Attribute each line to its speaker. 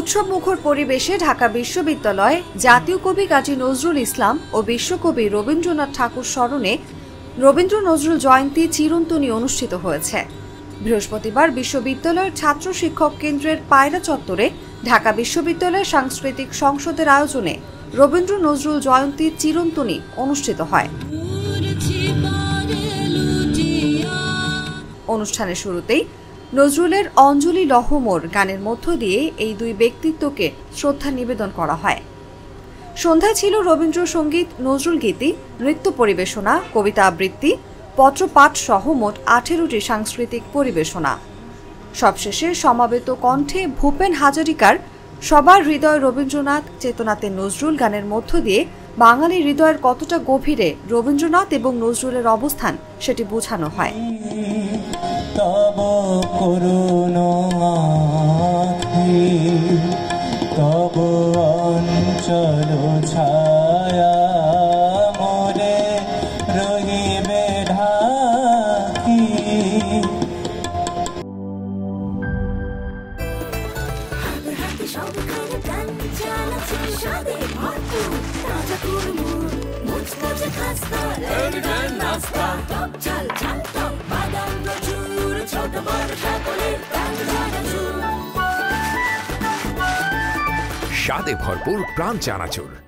Speaker 1: উৎসবমুখর পরিবেশে ঢাকা বিশ্ববিদ্যালয়ে জাতীয় কবি কাজী নজরুল ইসলাম ও বিশ্বকবি রবীন্দ্রনাথ ঠাকুর স্মরণে রবীন্দ্র নজরুল জয়ন্তী চিরন্তনী অনুষ্ঠিত হয়েছে। বৃহস্পতিবার বিশ্ববিদ্যালয়ের ছাত্র শিক্ষক কেন্দ্রের পায়রা চত্বরে ঢাকা বিশ্ববিদ্যালয়ের সাংস্কৃতিক সংসদের আয়োজনে রবীন্দ্র নজরুল জয়ন্তী চিরন্তনী অনুষ্ঠিত হয়। অনুষ্ঠানের শুরুতেই নজরুলের অঞ্জলি লহমোর গানের মধ্য দিয়ে এই দুই ব্যক্তিত্বকে শ্রদ্ধা নিবেদন করা হয়। সন্ধ্যায় ছিল রবীন্দ্রসঙ্গীত, নজরুল গীতি, নৃত্য পরিবেশনা, কবিতা আবৃত্তি, পত্রপাঠ সহ মোট 18টি সাংস্কৃতিক পরিবেশনা। সবশেষে সমাবেত কণ্ঠে ভূপেন হাজারিকার সবার হৃদয় রবীন্দ্রনাথ, চেতনাতে নজরুল গানের মধ্য দিয়ে বাঙালি হৃদয়ের কতটা গভীরে রবীন্দ্রনাথ এবং নজরুলের অবস্থান সেটি বোঝানো হয়।
Speaker 2: তব করুণ আঁখি তব অঞ্চল ছায়া মোরে রহিবে ঢাকি।
Speaker 3: স্বাদে ভরপুর প্রাণ চানাচুর।